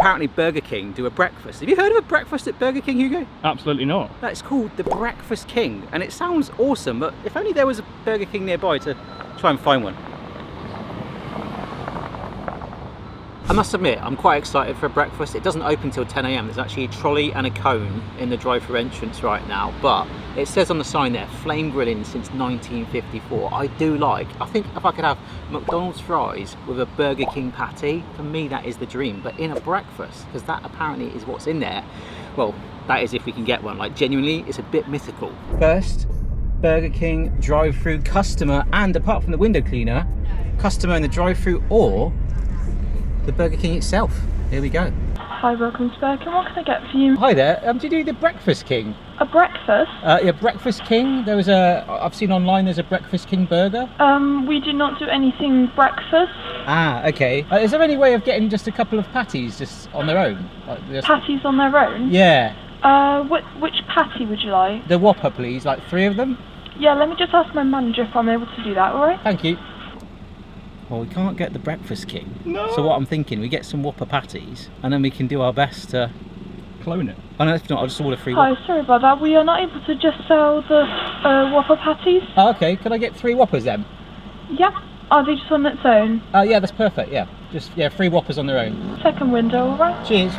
apparently Burger King do a breakfast. Have you heard of a breakfast at Burger King, Hugo? Absolutely not. That's called the Breakfast King, and it sounds awesome, but if only there was a Burger King nearby to try and find one. I must admit, I'm quite excited for breakfast. It doesn't open till 10 AM. There's actually a trolley and a cone in the drive-thru entrance right now, but it says on the sign there, flame grilling since 1954. I think if I could have McDonald's fries with a Burger King patty, for me that is the dream, but in a breakfast, because that apparently is what's in there. Well, that is if we can get one. Like, genuinely, it's a bit mythical. First, Burger King drive-thru customer, and apart from the window cleaner, customer in the drive-thru or the Burger King itself. Here we go. Hi, welcome to Burger King. What can I get for you? Hi there. Do you do the Breakfast King? A breakfast? Yeah, Breakfast King. There was I've seen online there's a Breakfast King burger. We do not do anything breakfast. Ah, okay. Is there any way of getting just a couple of patties just on their own? Patties on their own? Yeah. Which patty would you like? The Whopper, please. Like 3 of them? Yeah, let me just ask my manager if I'm able to do that, alright? Thank you. Well, we can't get the Breakfast King. No. So what I'm thinking, we get some Whopper patties, and then we can do our best to clone it. And if not, I'll just order 3 Hi, sorry about that. We are not able to just sell the Whopper patties. Oh, okay. Can I get 3 Whoppers then? Yeah. Are they just on its own? Yeah, that's perfect. Yeah, just 3 Whoppers on their own. Second window, alright? Cheers.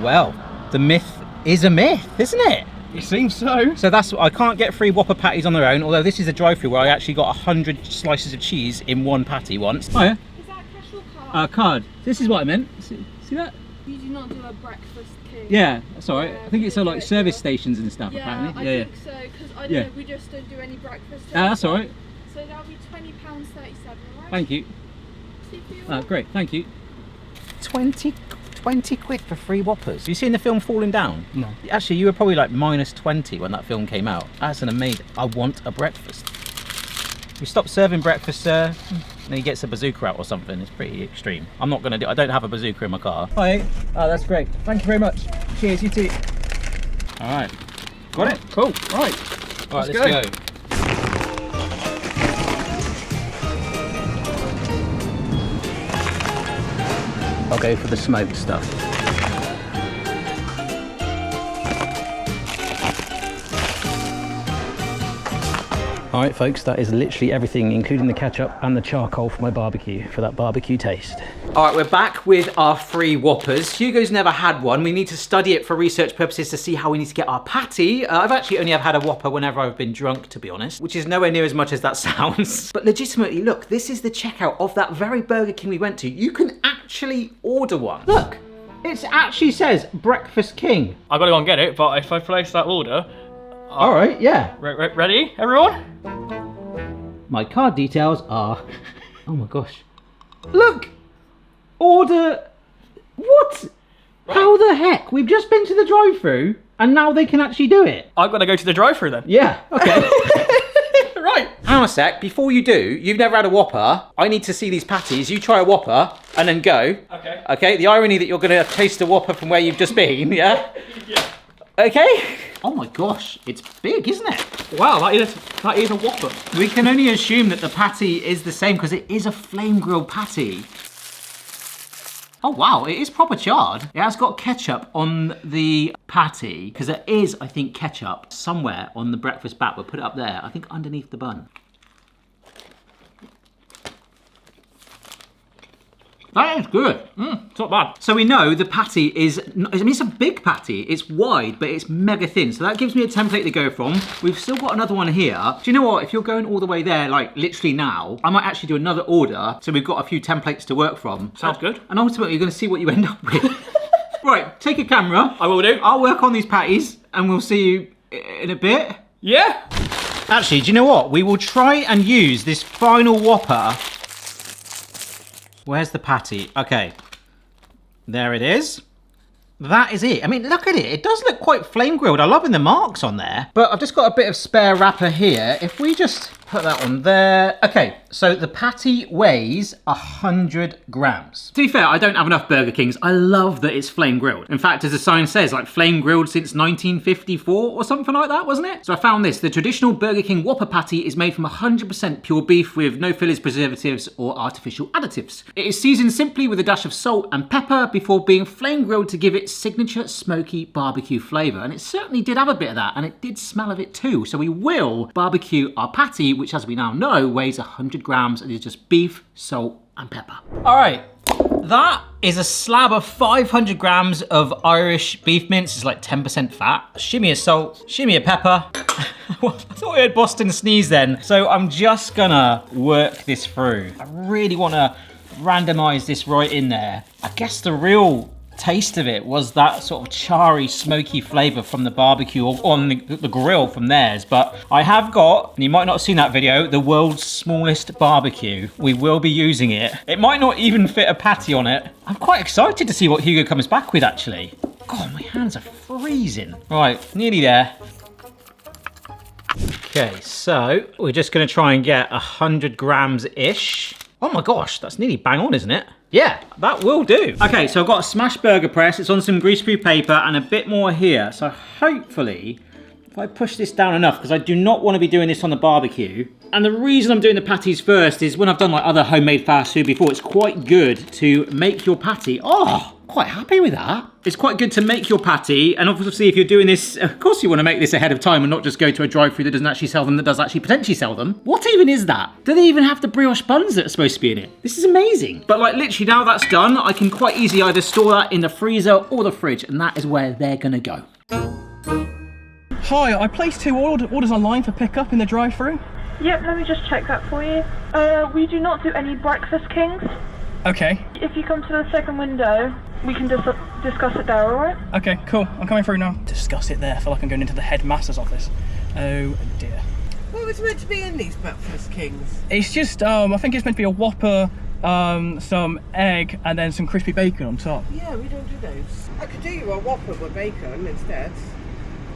Well, the myth is a myth, isn't it? It seems so. So I can't get 3 Whopper patties on their own, although this is a drive-thru where I actually got 100 slices of cheese in 1 patty once. Oh yeah? Is that cash or card? Card. This is what I meant. See that? You do not do a breakfast king. Yeah, that's alright. I think it's like service stations and stuff, apparently. I think so, because I don't know, we just don't do any breakfast. That's alright. So that'll be £20.37, alright? Thank you. Great, thank you. 20 quid for 3 Whoppers. Have you seen the film Falling Down? No. Actually, you were probably like minus 20 when that film came out. That's an amazing. I want a breakfast. We stopped serving breakfast, sir. And he gets a bazooka out or something. It's pretty extreme. I'm not gonna do. I don't have a bazooka in my car. Hi. Oh, that's great. Thank you very much. Cheers, you too. All right. Got it. Cool. Right. All right. Let's go. I'll go for the smoked stuff. Alright folks, that is literally everything, including the ketchup and the charcoal for my barbecue, for that barbecue taste. Alright, we're back with our 3 Whoppers. Hugo's never had one. We need to study it for research purposes to see how we need to get our patty. I've actually only ever had a Whopper whenever I've been drunk, to be honest, which is nowhere near as much as that sounds. But legitimately, look, this is the checkout of that very Burger King we went to. You can actually order one. Look, it actually says Breakfast King. I've got to go and get it, but if I place that order... Alright, yeah. Ready, everyone? My card details are... Oh my gosh. Look! Order... What? Right. How the heck? We've just been to the drive-thru and now they can actually do it. I've got to go to the drive-thru then. Yeah, okay. Right. Hang on a sec, before you do, you've never had a Whopper. I need to see these patties. You try a Whopper and then go. Okay. Okay, the irony that you're going to taste a Whopper from where you've just been, yeah? Yeah. Okay. Oh my gosh, it's big, isn't it? Wow, that is a Whopper. We can only assume that the patty is the same because it is a flame grilled patty. Oh wow, it is proper charred. It has got ketchup on the patty because there is, I think, ketchup somewhere on the breakfast bat. We'll put it up there, I think underneath the bun. That is good. It's not bad. So we know the patty is, I mean, it's a big patty. It's wide, but it's mega thin. So that gives me a template to go from. We've still got another one here. Do you know what? If you're going all the way there, like literally now, I might actually do another order. So we've got a few templates to work from. Sounds good. And ultimately, you're going to see what you end up with. Right, take a camera. I will do. I'll work on these patties and we'll see you in a bit. Yeah. Actually, do you know what? We will try and use this final Whopper. Where's the patty? Okay, there it is. That is it. I mean, look at it. It does look quite flame grilled. I'm loving the marks on there. But I've just got a bit of spare wrapper here. If we just Put that on there. Okay, so the patty weighs 100 grams. To be fair, I don't have enough Burger Kings. I love that it's flame grilled. In fact, as the sign says, like flame grilled since 1954 or something like that, wasn't it? So I found this. The traditional Burger King Whopper patty is made from 100% pure beef with no fillers, preservatives, or artificial additives. It is seasoned simply with a dash of salt and pepper before being flame grilled to give it signature smoky barbecue flavour. And it certainly did have a bit of that, and it did smell of it too. So we will barbecue our patty, which as we now know weighs 100 grams and is just beef, salt and pepper. All right, that is a slab of 500 grams of Irish beef mince. It's like 10% fat. Shimmy of salt, shimmy of pepper. I thought I heard Boston sneeze then. So I'm just gonna work this through. I really wanna randomize this right in there. I guess the real taste of it was that sort of charry, smoky flavour from the barbecue or on the grill from theirs. But I have got, and you might not have seen that video, the world's smallest barbecue. We will be using it. It might not even fit a patty on it. I'm quite excited to see what Hugo comes back with, actually. God, my hands are freezing. Right, nearly there. Okay, so we're just going to try and get 100 grams-ish. Oh my gosh, that's nearly bang on, isn't it? Yeah, that will do. Okay, so I've got a smash burger press. It's on some grease-free paper and a bit more here. So hopefully, if I push this down enough, because I do not want to be doing this on the barbecue. And the reason I'm doing the patties first is when I've done like other homemade fast food before, it's quite good to make your patty. Oh, quite happy with that. It's quite good to make your patty, and obviously if you're doing this, of course you want to make this ahead of time and not just go to a drive-thru that doesn't actually sell them, that does actually potentially sell them. What even is that? Do they even have the brioche buns that are supposed to be in it? This is amazing. But like literally now that's done, I can quite easily either store that in the freezer or the fridge, and that is where they're gonna go. Hi, I placed 2 orders online for pickup in the drive-thru. Yep, let me just check that for you. We do not do any breakfast kings. Okay. If you come to the second window, we can discuss it there, alright? Okay, cool. I'm coming through now. Discuss it there. I feel like I'm going into the headmaster's office. Oh dear. What was meant to be in these breakfast kings? It's just, I think it's meant to be a Whopper, some egg, and then some crispy bacon on top. Yeah, we don't do those. I could do you a Whopper with bacon instead.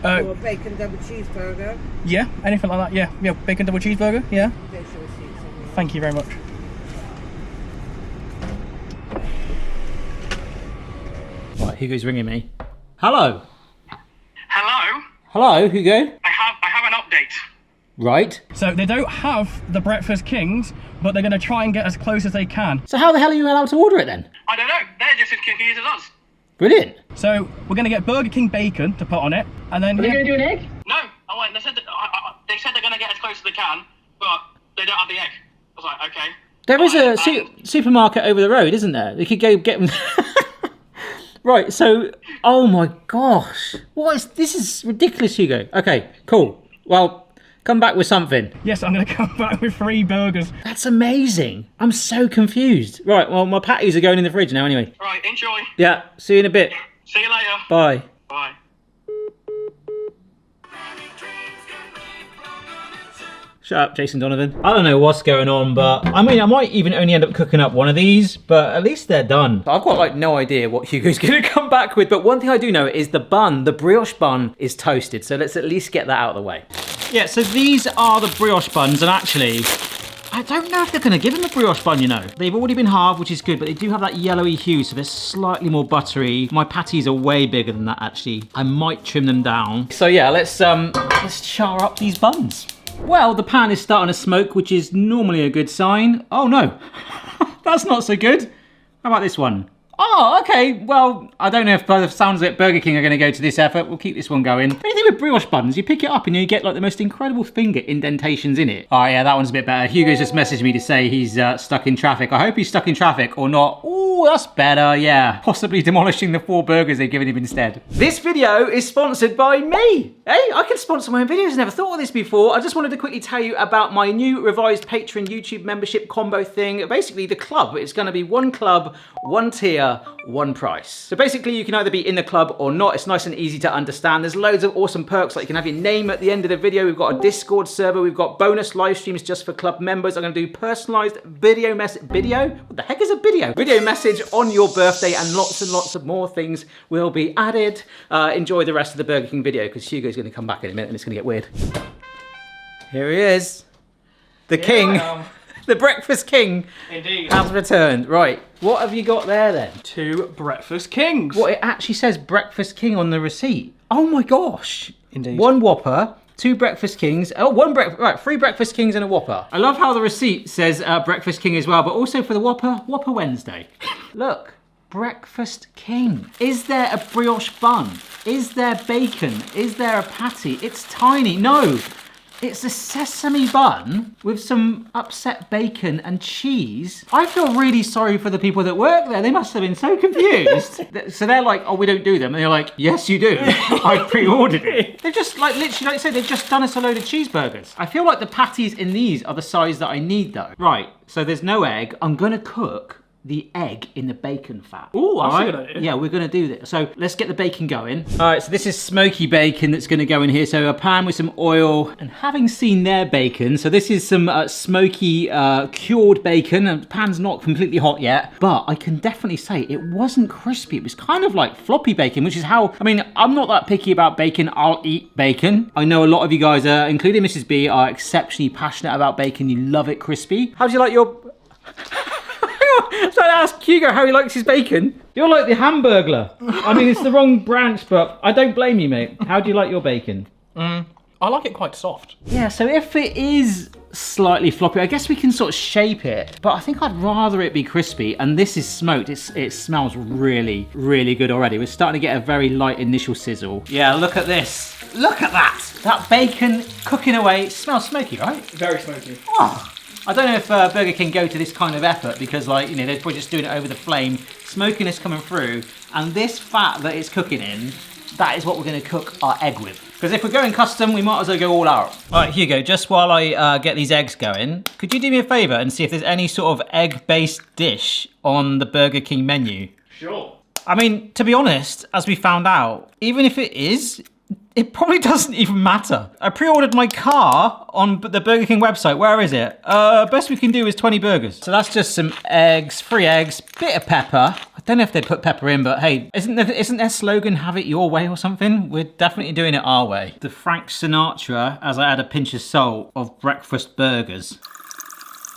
Or a bacon double cheeseburger. Yeah, anything like that, yeah. Yeah, bacon double cheeseburger, yeah. There's your receipts in here. Thank you very much. Right, Hugo's ringing me. Hello. Hello? Hello, Hugo. I have an update. Right. So they don't have the breakfast kings, but they're going to try and get as close as they can. So how the hell are you allowed to order it then? I don't know, they're just as confused as us. Brilliant. So we're going to get Burger King bacon to put on it, and then... Are they going to do an egg? No, they said they're going to get as close as they can, but they don't have the egg. I was like, okay. There is a supermarket over the road, isn't there? We could go get them. Right, so, oh my gosh. This is ridiculous, Hugo. Okay, cool. Well, come back with something. Yes, I'm going to come back with 3 burgers. That's amazing. I'm so confused. Right, well, my patties are going in the fridge now anyway. Right, enjoy. Yeah, see you in a bit. See you later. Bye. Bye. Shut up, Jason Donovan. I don't know what's going on, but I mean, I might even only end up cooking up one of these, but at least they're done. I've got like no idea what Hugo's gonna come back with, but one thing I do know is the bun, the brioche bun, is toasted, so let's at least get that out of the way. Yeah, so these are the brioche buns, and actually, I don't know if they're gonna give them a brioche bun, you know. They've already been halved, which is good, but they do have that yellowy hue, so they're slightly more buttery. My patties are way bigger than that, actually. I might trim them down. So yeah, let's char up these buns. Well, the pan is starting to smoke, which is normally a good sign. Oh no, that's not so good. How about this one? Oh, okay, well, I don't know if by the sounds of it, Burger King are going to go to this effort. We'll keep this one going. Anything with brioche buns, you pick it up and you get like the most incredible finger indentations in it. Oh yeah, that one's a bit better. Hugo's just messaged me to say he's stuck in traffic. I hope he's stuck in traffic or not. Ooh, that's better, yeah. Possibly demolishing the 4 burgers they've given him instead. This video is sponsored by me. Hey, I can sponsor my own videos. Never thought of this before. I just wanted to quickly tell you about my new revised Patreon YouTube membership combo thing. Basically, the club. It's going to be 1 club, 1 tier, 1 price. So basically you can either be in the club or not. It's nice and easy to understand. There's loads of awesome perks, like you can have your name at the end of the video. We've got a Discord server. We've got bonus live streams just for club members. I'm going to do personalized video message. What the heck is a video? Video message on your birthday, and lots of more things will be added. Enjoy the rest of the Burger King video because Hugo's going to come back in a minute and it's going to get weird. Here he is. The king, the breakfast king Indeed. has returned. Right, what have you got there then? 2 breakfast kings. What, it actually says breakfast king on the receipt. Oh my gosh. Indeed. 1 Whopper, 2 breakfast kings. Oh, right, 3 breakfast kings and a Whopper. I love how the receipt says breakfast king as well, but also for the Whopper, Whopper Wednesday. Look, breakfast king. Is there a brioche bun? Is there bacon? Is there a patty? It's tiny. No, it's a sesame bun with some upset bacon and cheese. I feel really sorry for the people that work there. They must have been so confused. So they're like, oh, we don't do them. And they're like, yes, you do. I pre-ordered it. They've just, like, literally, like I said, they've just done us a load of cheeseburgers. I feel like the patties in these are the size that I need, though. Right, so there's no egg. I'm gonna cook the egg in the bacon fat. Ooh, that's a good idea. Yeah, we're gonna do this. So let's get the bacon going. All right, so this is smoky bacon that's gonna go in here. So a pan with some oil, and having seen their bacon, so this is some smoky cured bacon, and the pan's not completely hot yet, but I can definitely say it wasn't crispy. It was kind of like floppy bacon, which is how, I mean, I'm not that picky about bacon. I'll eat bacon. I know a lot of you guys, including Mrs. B, are exceptionally passionate about bacon. You love it crispy. How do you like your... I'm trying to ask Hugo how he likes his bacon. You're like the Hamburglar. I mean, it's the wrong branch, but I don't blame you, mate. How do you like your bacon? I like it quite soft. Yeah, so if it is slightly floppy, I guess we can sort of shape it, but I think I'd rather it be crispy, and this is smoked. It smells really, really good already. We're starting to get a very light initial sizzle. Yeah, look at this. Look at that. That bacon cooking away. It smells smoky, right? Very smoky. Oh. I don't know if Burger King go to this kind of effort because, like, you know, they're probably just doing it over the flame, smokiness coming through, and this fat that it's cooking in, that is what we're going to cook our egg with. Because if we're going custom, we might as well go all out. All right, Hugo, just while I get these eggs going, could you do me a favour and see if there's any sort of egg-based dish on the Burger King menu? Sure. I mean, to be honest, as we found out, even if it is, it probably doesn't even matter. I pre-ordered my car on the Burger King website. Where is it? Best we can do is 20 burgers. So that's just some eggs, 3 eggs, bit of pepper. I don't know if they'd put pepper in, but hey, isn't their slogan, have it your way or something? We're definitely doing it our way. The Frank Sinatra, as I add a pinch of salt, of breakfast burgers.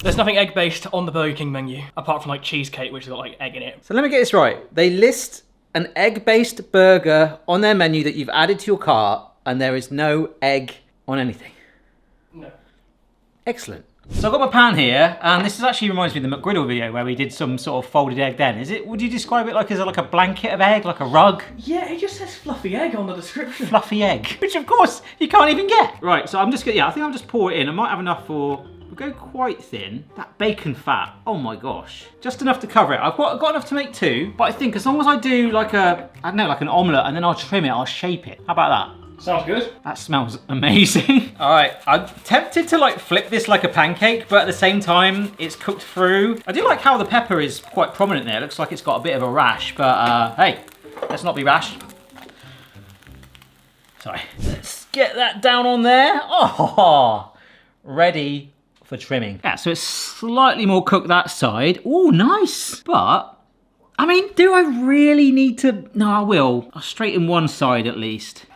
There's nothing egg-based on the Burger King menu, apart from like cheesecake, which has got like egg in it. So let me get this right. They list an egg-based burger on their menu that you've added to your cart, and there is no egg on anything. No. Excellent. So I've got my pan here, and this actually reminds me of the McGriddle video where we did some sort of folded egg then. Is it, would you describe it like as like a blanket of egg, like a rug? Yeah, it just says fluffy egg on the description. Fluffy egg, which of course you can't even get. Right, so I'm just gonna, yeah, I think I'll just pour it in. I might have enough for, we'll go quite thin. That bacon fat, oh my gosh. Just enough to cover it. I've got enough to make 2, but I think as long as I do like a, I don't know, like an omelette, and then I'll trim it, I'll shape it. How about that? Sounds good. That smells amazing. All right, I'm tempted to like flip this like a pancake, but at the same time, it's cooked through. I do like how the pepper is quite prominent there. It looks like it's got a bit of a rash, but hey, let's not be rash. Sorry. Let's get that down on there. Oh, ready for trimming. Yeah, so it's slightly more cooked that side. Oh, nice. But, I mean, do I really need to? No, I will. I'll straighten one side at least.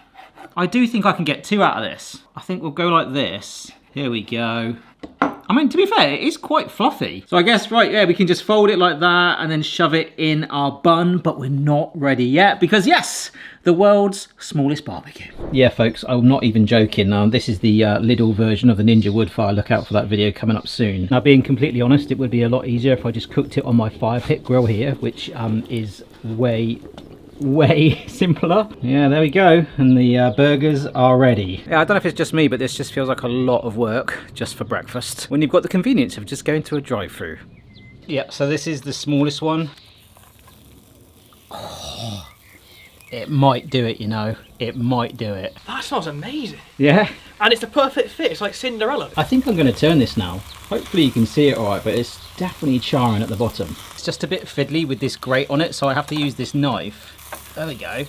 I do think I can get 2 out of this. I think we'll go like this. Here we go. I mean, to be fair, it is quite fluffy. So I guess, right, yeah, we can just fold it like that and then shove it in our bun, but we're not ready yet because, yes, the world's smallest barbecue. Yeah, folks, I'm not even joking. This is the Lidl version of the Ninja Woodfire. Look out for that video coming up soon. Now, being completely honest, it would be a lot easier if I just cooked it on my fire pit grill here, which is way simpler. Yeah, there we go, and the burgers are ready. Yeah, I don't know if it's just me, but this just feels like a lot of work just for breakfast when you've got the convenience of just going to a drive-through. Yeah, so this is the smallest one. Oh, it might do it, you know. It might do it. That smells amazing. Yeah. And it's the perfect fit. It's like Cinderella. I think I'm going to turn this now. Hopefully you can see it all right, but it's definitely charring at the bottom. It's just a bit fiddly with this grate on it, so I have to use this knife. There we go.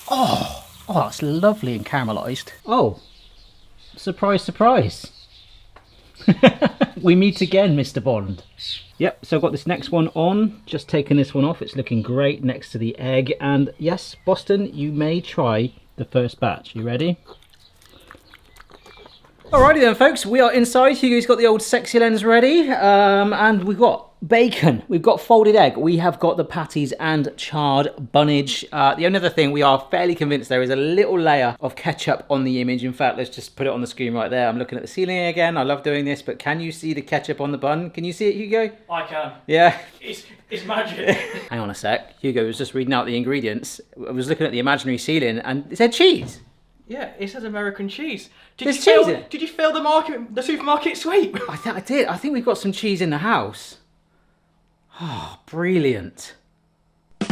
Oh, that's lovely and caramelised. Oh, surprise, surprise. We meet again, Mr. Bond. Yep, so I've got this next one on. Just taking this one off. It's looking great next to the egg. And yes, Boston, you may try the first batch. You ready? Alrighty then, folks, we are inside. Hugo's got the old sexy lens ready, and we've got bacon, we've got folded egg, we have got the patties and charred bunnage. The only other thing, we are fairly convinced there is a little layer of ketchup on the image. In fact, let's just put it on the screen right there. I'm looking at the ceiling again. I love doing this, but can you see the ketchup on the bun? Can you see it, Hugo? I can. Yeah. It's magic. Hang on a sec. Hugo was just reading out the ingredients. I was looking at the imaginary ceiling and it said cheese. Yeah, it says American cheese. There's cheese in it. Did you fill the supermarket sweep? I did. I think we've got some cheese in the house. Oh, brilliant.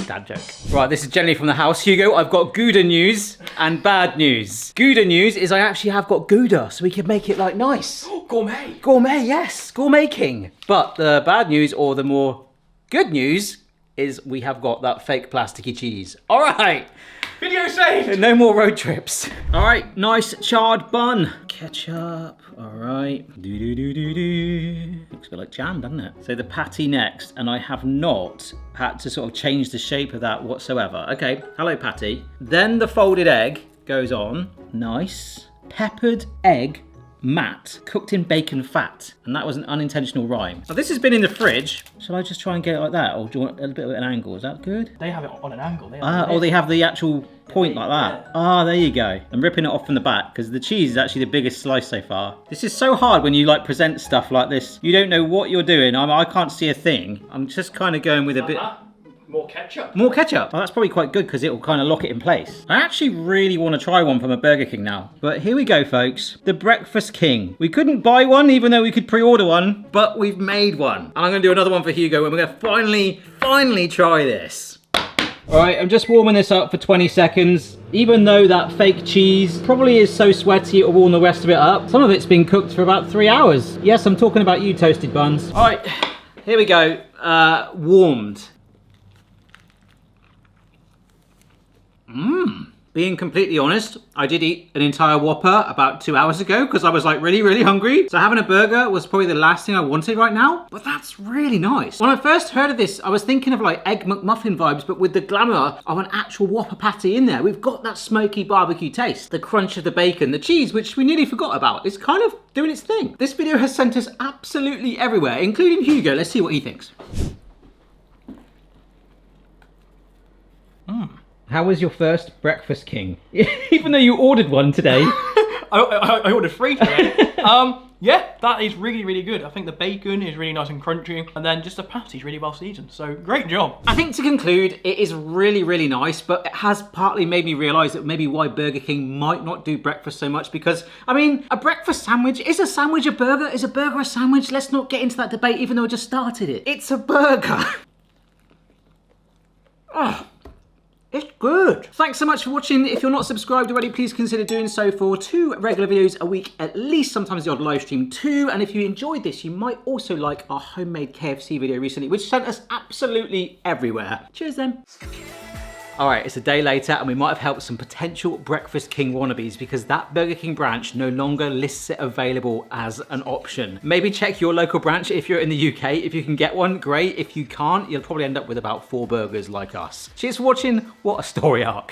Dad joke. Right, this is generally from the house. Hugo, I've got Gouda news and bad news. Gouda news is I actually have got Gouda, so we can make it like nice. Gourmet. Gourmet, yes. Gourmet king. But the bad news, or the more good news, is we have got that fake plasticky cheese. All right. Video saved. No more road trips. All right, nice charred bun. Ketchup, all right. Looks a bit like jam, doesn't it? So the patty next, and I have not had to sort of change the shape of that whatsoever. Okay, hello patty. Then the folded egg goes on. Nice. Peppered egg mat, cooked in bacon fat. And that was an unintentional rhyme. Now this has been in the fridge. Shall I just try and get it like that? Or do you want a bit of an angle? Is that good? They have it on an angle. They have the actual point like that. Ah, there you go. I'm ripping it off from the back because the cheese is actually the biggest slice so far. This is so hard when you like present stuff like this. You don't know what you're doing. I can't see a thing. I'm just kind of going with a bit. More ketchup. More ketchup. Well, that's probably quite good because it will kind of lock it in place. I actually really want to try one from a Burger King now. But here we go, folks. The Breakfast King. We couldn't buy one even though we could pre-order one, but we've made one. And I'm going to do another one for Hugo and we're going to finally try this. All right, I'm just warming this up for 20 seconds. Even though that fake cheese probably is so sweaty it'll warm the rest of it up, some of it's been cooked for about 3 hours. Yes, I'm talking about you, toasted buns. All right, here we go. Warmed. Being completely honest, I did eat an entire Whopper about 2 hours ago because I was like really hungry. So having a burger was probably the last thing I wanted right now, but that's really nice. When I first heard of this, I was thinking of like Egg McMuffin vibes, but with the glamour of an actual Whopper patty in there. We've got that smoky barbecue taste, the crunch of the bacon, the cheese, which we nearly forgot about. It's kind of doing its thing. This video has sent us absolutely everywhere, including Hugo. Let's see what he thinks. How was your first Breakfast King? Even though you ordered one today. I ordered 3 today. Yeah, that is really good. I think the bacon is really nice and crunchy, and then just the patty's really well seasoned. So great job. I think to conclude, it is really nice, but it has partly made me realise that maybe why Burger King might not do breakfast so much, because I mean, a breakfast sandwich, is a sandwich a burger? Is a burger a sandwich? Let's not get into that debate, even though I just started it. It's a burger. Oh. It's good. Thanks so much for watching. If you're not subscribed already, please consider doing so for 2 regular videos a week at least, sometimes the odd live stream too. And if you enjoyed this, you might also like our homemade KFC video recently, which sent us absolutely everywhere. Cheers then. All right, it's a day later and we might have helped some potential Breakfast King wannabes because that Burger King branch no longer lists it available as an option. Maybe check your local branch if you're in the UK. If you can get one, great. If you can't, you'll probably end up with about 4 burgers like us. Cheers for watching. What a story arc.